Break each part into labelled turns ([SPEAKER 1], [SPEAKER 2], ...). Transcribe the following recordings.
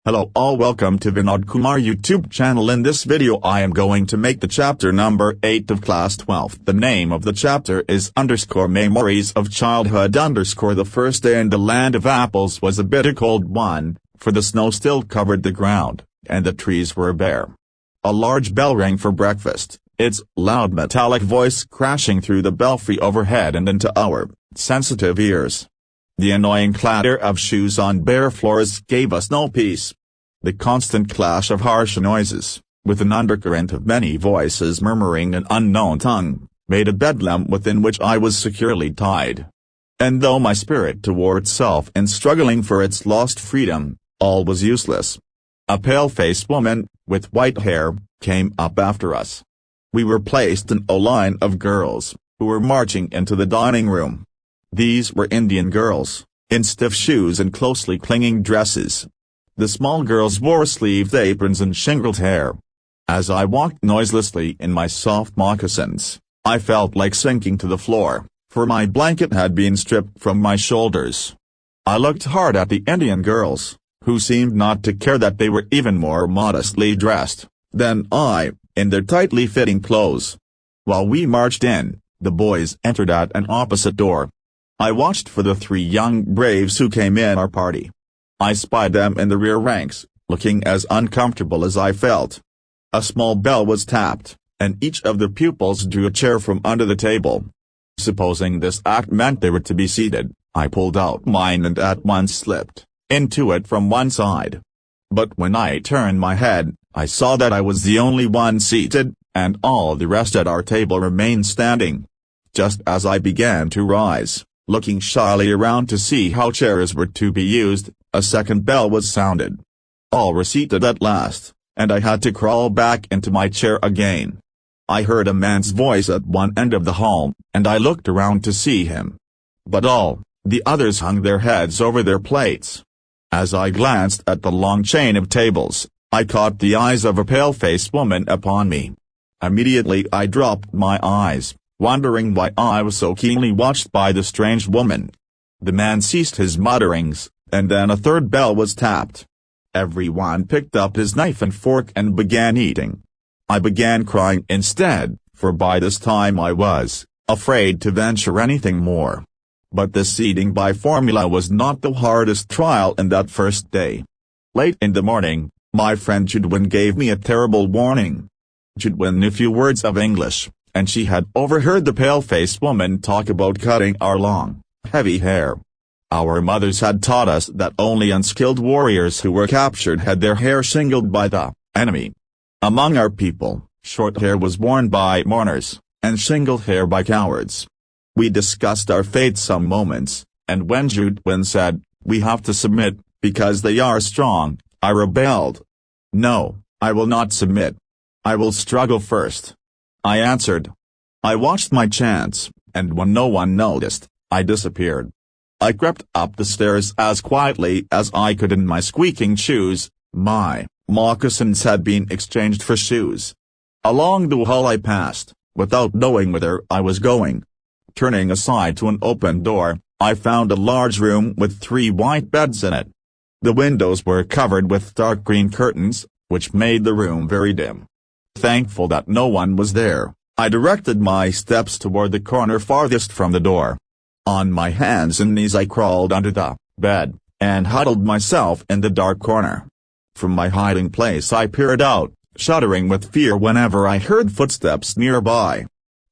[SPEAKER 1] Hello all, welcome to Vinod Kumar YouTube channel. In this video I am going to make the chapter number 8 of class 12. The name of the chapter is _Memories of Childhood _ The first day in the land of apples was a bitter cold one, for the snow still covered the ground, and the trees were bare. A large bell rang for breakfast, its loud metallic voice crashing through the belfry overhead and into our sensitive ears. The annoying clatter of shoes on bare floors gave us no peace. The constant clash of harsh noises, with an undercurrent of many voices murmuring an unknown tongue, made a bedlam within which I was securely tied. And though my spirit toward self in struggling for its lost freedom, all was useless. A pale-faced woman, with white hair, came up after us. We were placed in a line of girls, who were marching into the dining room. These were Indian girls, in stiff shoes and closely clinging dresses. The small girls wore sleeved aprons and shingled hair. As I walked noiselessly in my soft moccasins, I felt like sinking to the floor, for my blanket had been stripped from my shoulders. I looked hard at the Indian girls, who seemed not to care that they were even more modestly dressed than I, in their tightly fitting clothes. While we marched in, the boys entered at an opposite door. I watched for the 3 young braves who came in our party. I spied them in the rear ranks, looking as uncomfortable as I felt. A small bell was tapped, and each of the pupils drew a chair from under the table. Supposing this act meant they were to be seated, I pulled out mine and at once slipped into it from one side. But when I turned my head, I saw that I was the only one seated, and all the rest at our table remained standing. Just as I began to rise, looking shyly around to see how chairs were to be used, a second bell was sounded. All were seated at last, and I had to crawl back into my chair again. I heard a man's voice at one end of the hall, and I looked around to see him. But all the others hung their heads over their plates. As I glanced at the long chain of tables, I caught the eyes of a pale-faced woman upon me. Immediately I dropped my eyes, wondering why I was so keenly watched by the strange woman. The man ceased his mutterings, and then a third bell was tapped. Everyone picked up his knife and fork and began eating. I began crying instead, for by this time I was afraid to venture anything more. But this eating by formula was not the hardest trial in that first day. Late in the morning, my friend Judwin gave me a terrible warning. Judwin knew few words of English, and she had overheard the pale-faced woman talk about cutting our long, heavy hair. Our mothers had taught us that only unskilled warriors who were captured had their hair shingled by the enemy. Among our people, short hair was worn by mourners, and shingled hair by cowards. We discussed our fate some moments, and when Judwin said, "We have to submit, because they are strong," I rebelled. "No, I will not submit. I will struggle first," I answered. I watched my chance, and when no one noticed, I disappeared. I crept up the stairs as quietly as I could in my squeaking shoes. My moccasins had been exchanged for shoes. Along the hall I passed, without knowing whither I was going. Turning aside to an open door, I found a large room with 3 white beds in it. The windows were covered with dark green curtains, which made the room very dim. Thankful that no one was there, I directed my steps toward the corner farthest from the door. On my hands and knees I crawled under the bed, and huddled myself in the dark corner. From my hiding place I peered out, shuddering with fear whenever I heard footsteps nearby.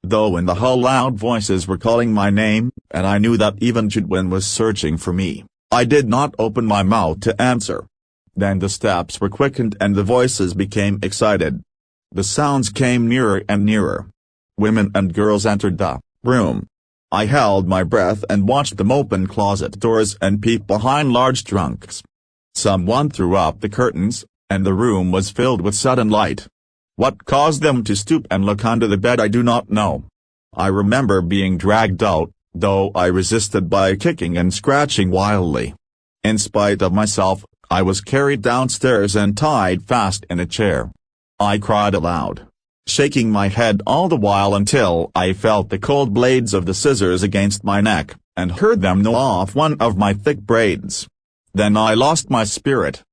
[SPEAKER 1] Though in the hall loud voices were calling my name, and I knew that even Judwin was searching for me, I did not open my mouth to answer. Then the steps were quickened and the voices became excited. The sounds came nearer and nearer. Women and girls entered the room. I held my breath and watched them open closet doors and peep behind large trunks. Someone threw up the curtains, and the room was filled with sudden light. What caused them to stoop and look under the bed I do not know. I remember being dragged out, though I resisted by kicking and scratching wildly. In spite of myself, I was carried downstairs and tied fast in a chair. I cried aloud, shaking my head all the while until I felt the cold blades of the scissors against my neck, and heard them gnaw off one of my thick braids. Then I lost my spirit.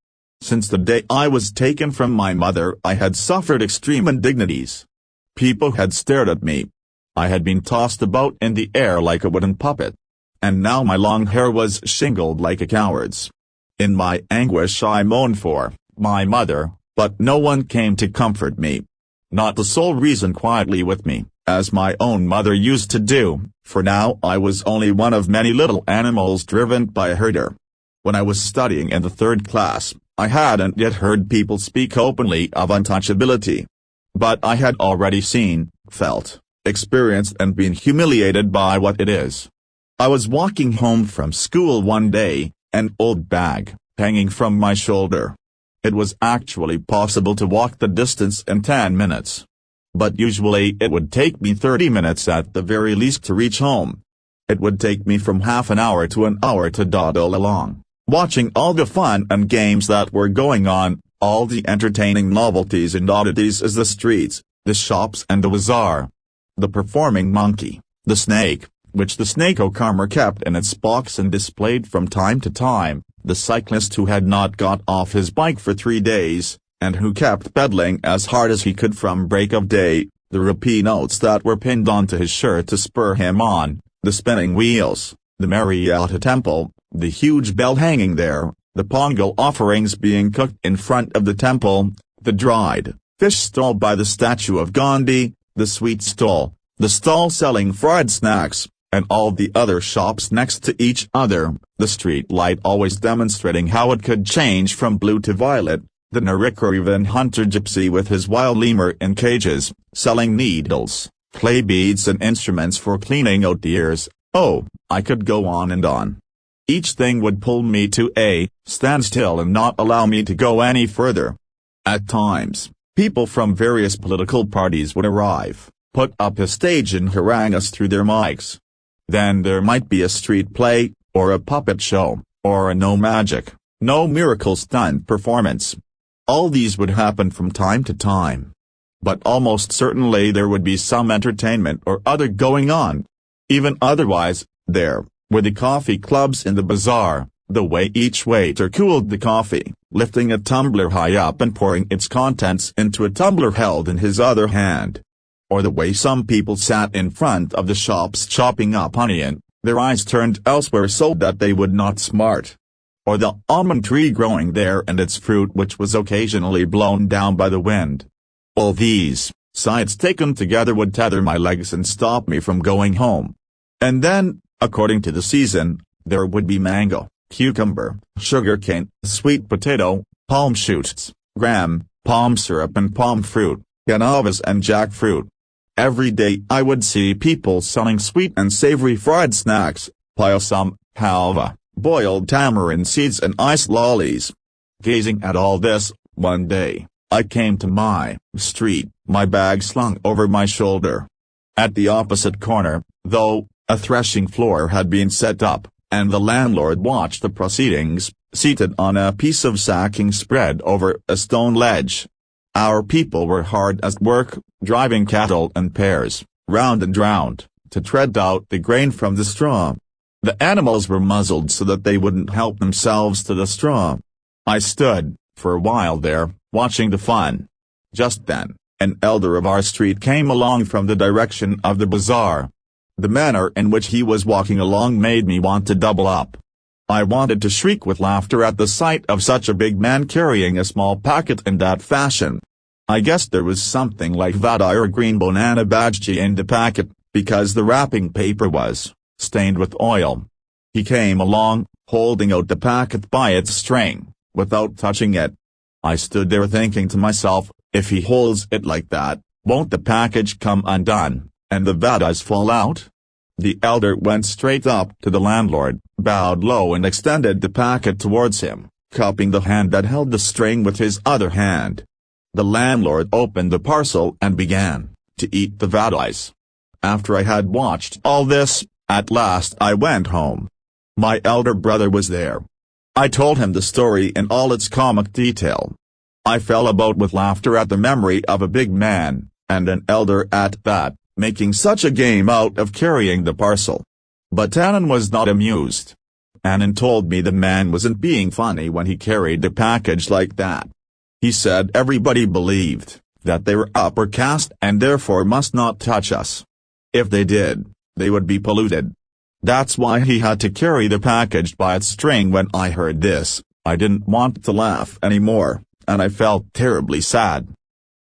[SPEAKER 1] Since the day I was taken from my mother I had suffered extreme indignities. People had stared at me. I had been tossed about in the air like a wooden puppet. And now my long hair was shingled like a coward's. In my anguish I moaned for my mother, but no one came to comfort me. Not a soul reasoned quietly with me, as my own mother used to do, for now I was only one of many little animals driven by a herder. When I was studying in the 3rd class, I hadn't yet heard people speak openly of untouchability. But I had already seen, felt, experienced and been humiliated by what it is. I was walking home from school one day, an old bag, hanging from my shoulder. It was actually possible to walk the distance in 10 minutes. But usually it would take me 30 minutes at the very least to reach home. It would take me from half an hour to an hour to dawdle along, watching all the fun and games that were going on, all the entertaining novelties and oddities as the streets, the shops and the bazaar. The performing monkey, the snake, which the snake-o-charmer kept in its box and displayed from time to time, the cyclist who had not got off his bike for 3 days, and who kept pedaling as hard as he could from break of day, the rupee notes that were pinned onto his shirt to spur him on, the spinning wheels, the Marietta temple, the huge bell hanging there, the pongal offerings being cooked in front of the temple, the dried fish stall by the statue of Gandhi, the sweet stall, the stall selling fried snacks, and all the other shops next to each other, the street light always demonstrating how it could change from blue to violet, the Narikarivan hunter gypsy with his wild lemur in cages, selling needles, clay beads and instruments for cleaning out the ears. Oh, I could go on and on. Each thing would pull me to a standstill and not allow me to go any further. At times, people from various political parties would arrive, put up a stage and harangue us through their mics. Then there might be a street play, or a puppet show, or a no magic, no miracle stunt performance. All these would happen from time to time. But almost certainly there would be some entertainment or other going on. Even otherwise, there were the coffee clubs in the bazaar, the way each waiter cooled the coffee, lifting a tumbler high up and pouring its contents into a tumbler held in his other hand. Or the way some people sat in front of the shops chopping up onion, their eyes turned elsewhere so that they would not smart. Or the almond tree growing there and its fruit which was occasionally blown down by the wind. All these sights taken together would tether my legs and stop me from going home. And then, according to the season, there would be mango, cucumber, sugarcane, sweet potato, palm shoots, gram, palm syrup and palm fruit, guavas and jackfruit. Every day I would see people selling sweet and savory fried snacks, payasam, halva, boiled tamarind seeds and ice lollies. Gazing at all this, one day, I came to my street, my bag slung over my shoulder. At the opposite corner, though, a threshing floor had been set up, and the landlord watched the proceedings, seated on a piece of sacking spread over a stone ledge. Our people were hard at work, driving cattle and pairs, round and round, to tread out the grain from the straw. The animals were muzzled so that they wouldn't help themselves to the straw. I stood, for a while there, watching the fun. Just then, an elder of our street came along from the direction of the bazaar. The manner in which he was walking along made me want to double up. I wanted to shriek with laughter at the sight of such a big man carrying a small packet in that fashion. I guessed there was something like vada or green banana bhajia in the packet, because the wrapping paper was stained with oil. He came along, holding out the packet by its string, without touching it. I stood there thinking to myself, if he holds it like that, won't the package come undone, and the vadas fall out? The elder went straight up to the landlord, bowed low and extended the packet towards him, cupping the hand that held the string with his other hand. The landlord opened the parcel and began to eat the vadas. After I had watched all this, at last I went home. My elder brother was there. I told him the story in all its comic detail. I fell about with laughter at the memory of a big man, and an elder at that, making such a game out of carrying the parcel. But Tannen was not amused. Anand told me the man wasn't being funny when he carried the package like that. He said everybody believed that they were upper caste and therefore must not touch us. If they did, they would be polluted. That's why he had to carry the package by its string. When I heard this, I didn't want to laugh anymore, and I felt terribly sad.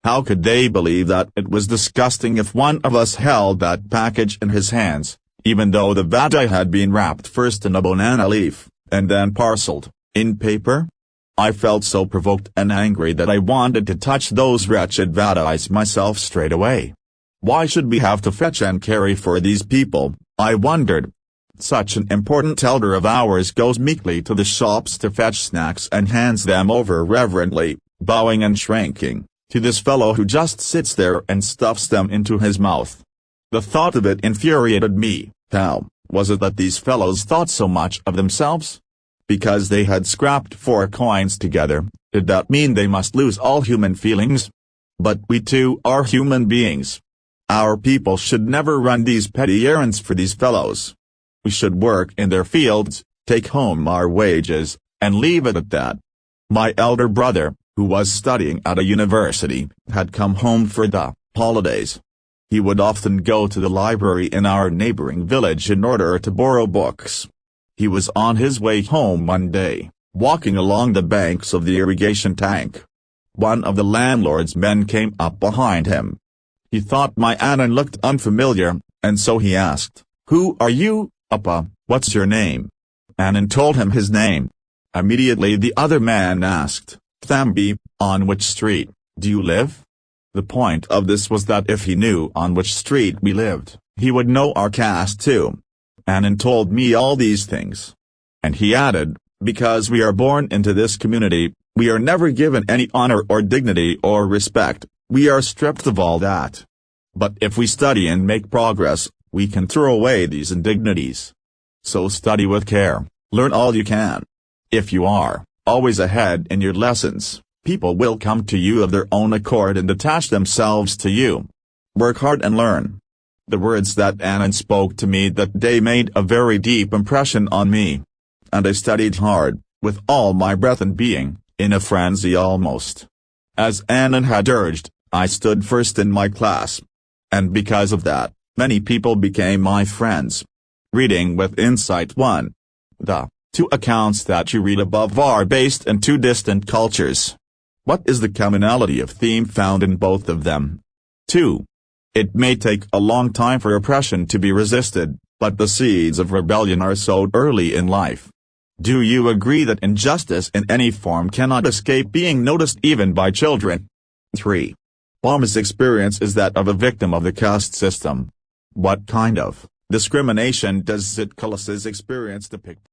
[SPEAKER 1] How could they believe that it was disgusting if one of us held that package in his hands, even though the vada had been wrapped first in a banana leaf, and then parceled in paper? I felt so provoked and angry that I wanted to touch those wretched vadais myself straight away. Why should we have to fetch and carry for these people, I wondered. Such an important elder of ours goes meekly to the shops to fetch snacks and hands them over reverently, bowing and shrinking, to this fellow who just sits there and stuffs them into his mouth. The thought of it infuriated me. How was it that these fellows thought so much of themselves? Because they had scrapped 4 coins together, did that mean they must lose all human feelings? But we too are human beings. Our people should never run these petty errands for these fellows. We should work in their fields, take home our wages, and leave it at that. My elder brother, who was studying at a university, had come home for the holidays. He would often go to the library in our neighboring village in order to borrow books. He was on his way home one day, walking along the banks of the irrigation tank. One of the landlord's men came up behind him. He thought my Anand looked unfamiliar, and so he asked, "Who are you, Appa? What's your name?" Anand told him his name. Immediately the other man asked, "Thambi, on which street do you live?" The point of this was that if he knew on which street we lived, he would know our caste too. Anand told me all these things. And he added, "Because we are born into this community, we are never given any honor or dignity or respect, we are stripped of all that. But if we study and make progress, we can throw away these indignities. So study with care, learn all you can. If you are always ahead in your lessons, people will come to you of their own accord and attach themselves to you. Work hard and learn." The words that Anand spoke to me that day made a very deep impression on me. And I studied hard, with all my breath and being, in a frenzy almost. As Anand had urged, I stood first in my class. And because of that, many people became my friends. Reading with Insight 1. The 2 accounts that you read above are based in 2 distant cultures. What is the commonality of theme found in both of them? 2. It may take a long time for oppression to be resisted, but the seeds of rebellion are sowed early in life. Do you agree that injustice in any form cannot escape being noticed even by children? 3. Palmer's experience is that of a victim of the caste system. What kind of discrimination does Zitkulas's experience depict?